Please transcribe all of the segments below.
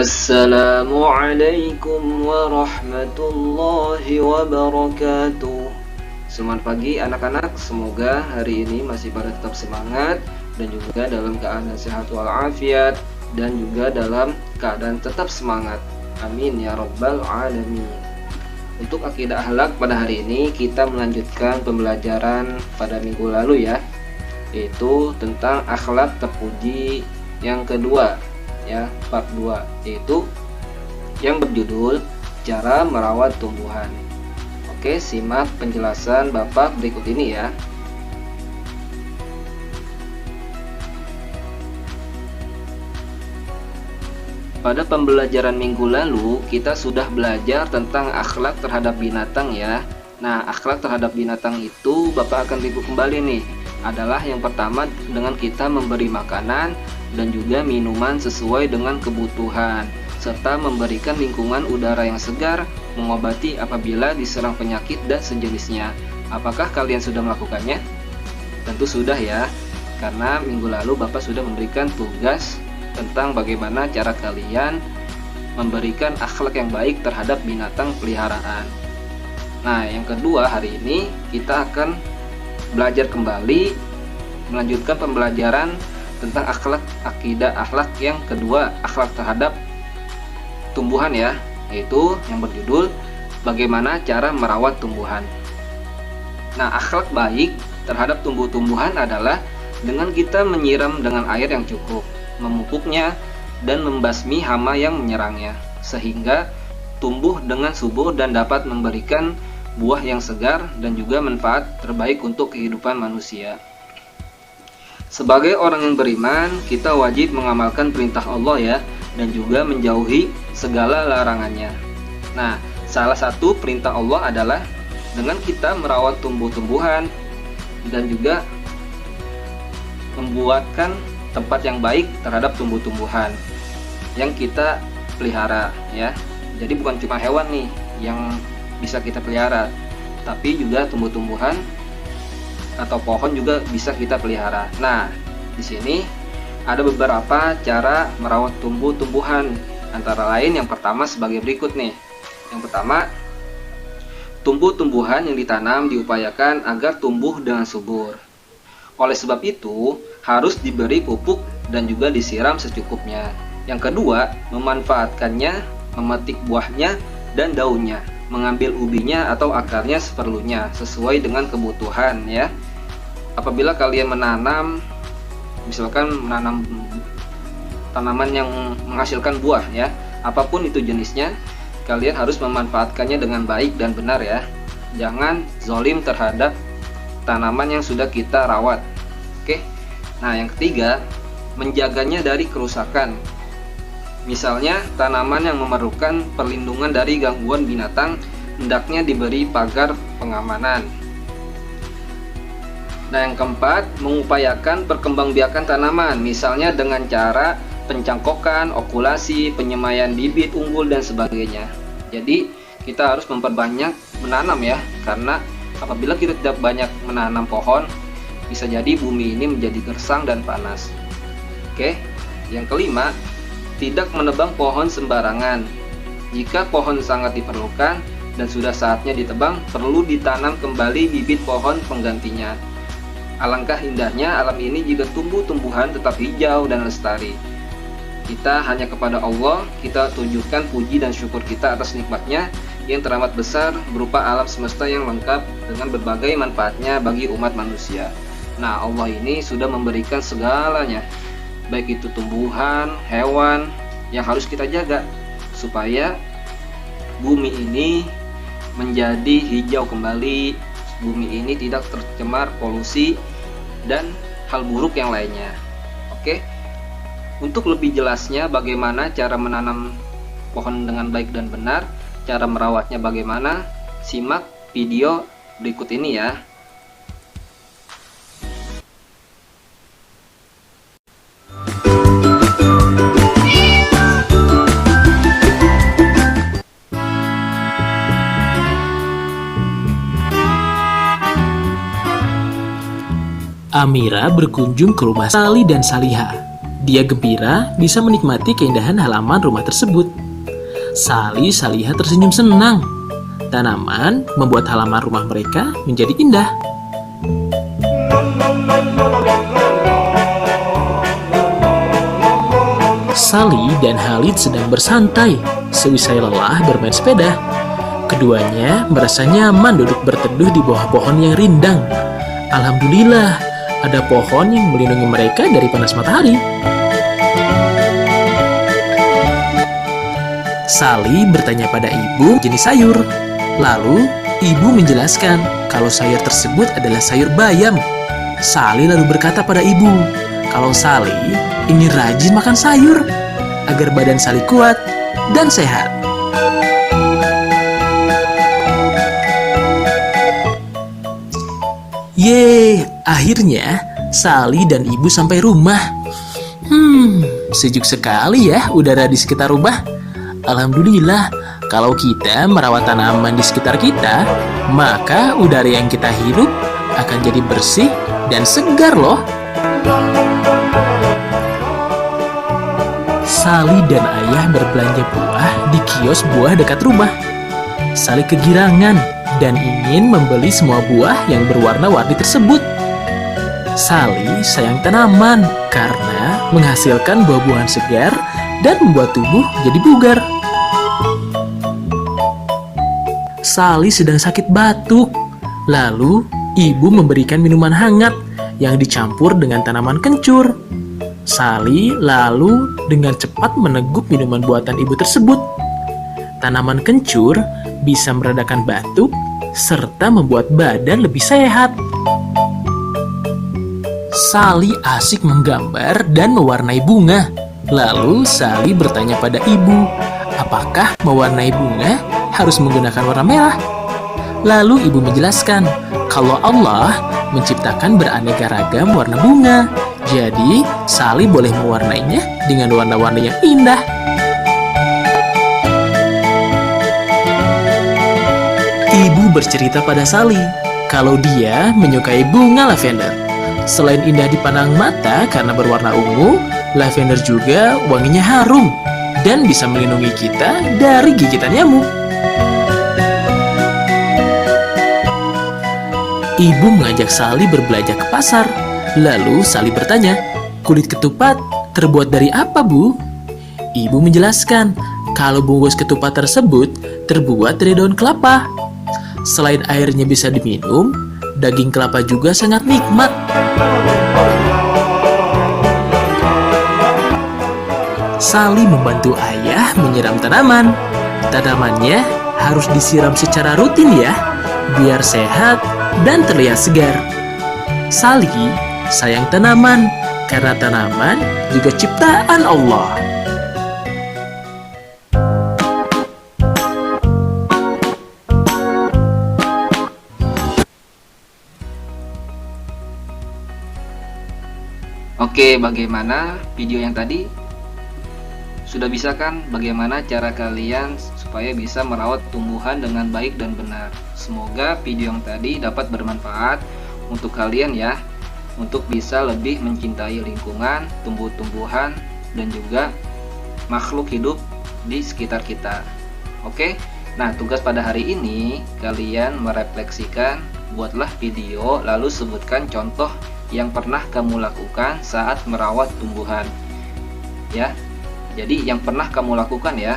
Assalamualaikum warahmatullahi wabarakatuh. Selamat pagi anak-anak, semoga hari ini masih pada tetap semangat dan juga dalam keadaan sehat walafiat dan juga dalam keadaan tetap semangat. Amin ya rabbal alamin. Untuk akidah akhlak pada hari ini kita melanjutkan pembelajaran pada minggu lalu ya, yaitu tentang akhlak terpuji yang kedua ya, part 2, yaitu yang berjudul cara merawat tumbuhan. Oke, simak penjelasan Bapak berikut ini ya. Pada pembelajaran minggu lalu kita sudah belajar tentang akhlak terhadap binatang ya. Nah, akhlak terhadap binatang itu Bapak akan review kembali nih. Adalah yang pertama dengan kita memberi makanan dan juga minuman sesuai dengan kebutuhan, serta memberikan lingkungan udara yang segar, mengobati apabila diserang penyakit dan sejenisnya. Apakah kalian sudah melakukannya? Tentu sudah ya, karena minggu lalu Bapak sudah memberikan tugas tentang bagaimana cara kalian memberikan akhlak yang baik terhadap binatang peliharaan. Nah, yang kedua hari ini kita akan belajar kembali, melanjutkan pembelajaran tentang akidah akhlak yang kedua, akhlak terhadap tumbuhan ya, yaitu yang berjudul bagaimana cara merawat tumbuhan. Nah, akhlak baik terhadap tumbuh-tumbuhan adalah dengan kita menyiram dengan air yang cukup, memupuknya dan membasmi hama yang menyerangnya, sehingga tumbuh dengan subur dan dapat memberikan buah yang segar dan juga manfaat terbaik untuk kehidupan manusia. Sebagai orang yang beriman, kita wajib mengamalkan perintah Allah ya, dan juga menjauhi segala larangannya. Nah, salah satu perintah Allah adalah dengan kita merawat tumbuh-tumbuhan dan juga membuatkan tempat yang baik terhadap tumbuh-tumbuhan yang kita pelihara ya. Jadi bukan cuma hewan nih yang bisa kita pelihara, tapi juga tumbuh-tumbuhan atau pohon juga bisa kita pelihara. Nah, di sini ada beberapa cara merawat tumbuh-tumbuhan. Antara lain yang pertama sebagai berikut nih. Yang pertama, tumbuh-tumbuhan yang ditanam diupayakan agar tumbuh dengan subur. Oleh sebab itu, harus diberi pupuk dan juga disiram secukupnya. Yang kedua, memanfaatkannya, memetik buahnya dan daunnya, mengambil ubinya atau akarnya seperlunya, sesuai dengan kebutuhan ya. Apabila kalian menanam, misalkan menanam tanaman yang menghasilkan buah ya, apapun itu jenisnya, kalian harus memanfaatkannya dengan baik dan benar ya. Jangan zalim terhadap tanaman yang sudah kita rawat. Oke. Nah, yang ketiga, menjaganya dari kerusakan. Misalnya, tanaman yang memerlukan perlindungan dari gangguan binatang hendaknya diberi pagar pengamanan. Nah, yang keempat, mengupayakan perkembangbiakan tanaman, misalnya dengan cara pencangkokan, okulasi, penyemaian bibit unggul dan sebagainya. Jadi, kita harus memperbanyak menanam ya, karena apabila kita tidak banyak menanam pohon, bisa jadi bumi ini menjadi gersang dan panas. Oke, yang kelima, tidak menebang pohon sembarangan. Jika pohon sangat diperlukan dan sudah saatnya ditebang, perlu ditanam kembali bibit pohon penggantinya. Alangkah indahnya alam ini jika tumbuh-tumbuhan tetap hijau dan lestari. Kita hanya kepada Allah kita tunjukkan puji dan syukur kita atas nikmatnya yang teramat besar berupa alam semesta yang lengkap dengan berbagai manfaatnya bagi umat manusia. Nah, Allah ini sudah memberikan segalanya, baik itu tumbuhan, hewan, yang harus kita jaga supaya bumi ini menjadi hijau kembali, bumi ini tidak tercemar polusi dan hal buruk yang lainnya. Oke, untuk lebih jelasnya bagaimana cara menanam pohon dengan baik dan benar, cara merawatnya bagaimana, simak video berikut ini ya. Amira berkunjung ke rumah Sali dan Saliha. Dia gembira bisa menikmati keindahan halaman rumah tersebut. Sali Salihah tersenyum senang. Tanaman membuat halaman rumah mereka menjadi indah. Sali dan Khalid sedang bersantai seusai lelah bermain sepeda. Keduanya merasa nyaman duduk berteduh di bawah pohon yang rindang. Alhamdulillah, ada pohon yang melindungi mereka dari panas matahari. Sali bertanya pada ibu jenis sayur. Lalu, ibu menjelaskan kalau sayur tersebut adalah sayur bayam. Sali lalu berkata pada ibu, kalau Sali ingin rajin makan sayur agar badan Sali kuat dan sehat. Yeay, akhirnya Sali dan ibu sampai rumah. Sejuk sekali ya udara di sekitar rumah. Alhamdulillah, kalau kita merawat tanaman di sekitar kita, maka udara yang kita hirup akan jadi bersih dan segar loh. Sali dan ayah berbelanja buah di kios buah dekat rumah. Sali kegirangan dan ingin membeli semua buah yang berwarna-warni tersebut. Sali sayang tanaman karena menghasilkan buah-buahan segar dan membuat tubuh jadi bugar. Sali sedang sakit batuk. Lalu, ibu memberikan minuman hangat yang dicampur dengan tanaman kencur. Sali lalu dengan cepat meneguk minuman buatan ibu tersebut. Tanaman kencur bisa meredakan batuk serta membuat badan lebih sehat. Sali asik menggambar dan mewarnai bunga. Lalu Sali bertanya pada ibu, apakah mewarnai bunga harus menggunakan warna merah? Lalu ibu menjelaskan kalau Allah menciptakan beraneka ragam warna bunga. Jadi Sali boleh mewarnainya dengan warna-warna yang indah. Ibu bercerita pada Sali kalau dia menyukai bunga lavender. Selain indah dipandang mata karena berwarna ungu, lavender juga wanginya harum dan bisa melindungi kita dari gigitan nyamuk. Ibu mengajak Sali berbelanja ke pasar. Lalu Sali bertanya, kulit ketupat terbuat dari apa, Bu? Ibu menjelaskan kalau bungkus ketupat tersebut terbuat dari daun kelapa. Selain airnya bisa diminum, daging kelapa juga sangat nikmat. Sali membantu ayah menyiram tanaman. Tanamannya harus disiram secara rutin ya, biar sehat dan terlihat segar. Sali sayang tanaman karena tanaman juga ciptaan Allah. Oke, bagaimana video yang tadi? Sudah bisa kan bagaimana cara kalian supaya bisa merawat tumbuhan dengan baik dan benar? Semoga video yang tadi dapat bermanfaat untuk kalian ya, untuk bisa lebih mencintai lingkungan, tumbuh-tumbuhan, dan juga makhluk hidup di sekitar kita. Oke, nah tugas pada hari ini kalian merefleksikan, buatlah video lalu sebutkan contoh yang pernah kamu lakukan saat merawat tumbuhan ya. Jadi yang pernah kamu lakukan ya,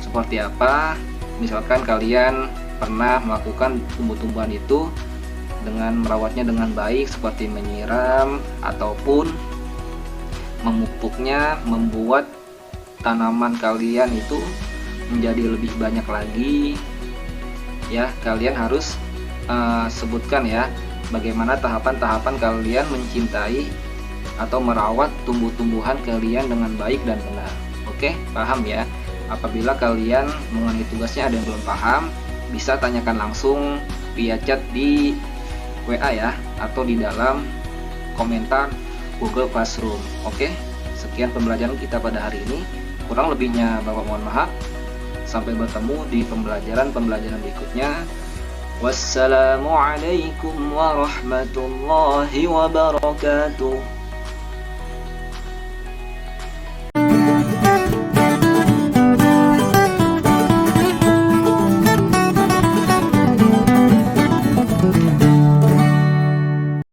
seperti apa? Misalkan kalian pernah melakukan tumbuh-tumbuhan itu dengan merawatnya dengan baik, seperti menyiram ataupun memupuknya, membuat tanaman kalian itu menjadi lebih banyak lagi ya. Kalian harus sebutkan ya, bagaimana tahapan-tahapan kalian mencintai atau merawat tumbuh-tumbuhan kalian dengan baik dan benar. Oke, paham ya? Apabila kalian mengenai tugasnya ada yang belum paham, bisa tanyakan langsung via chat di WA ya, atau di dalam komentar Google Classroom. Oke, sekian pembelajaran kita pada hari ini. Kurang lebihnya Bapak mohon maaf. Sampai bertemu di pembelajaran berikutnya. Wassalamualaikum warahmatullahi wabarakatuh.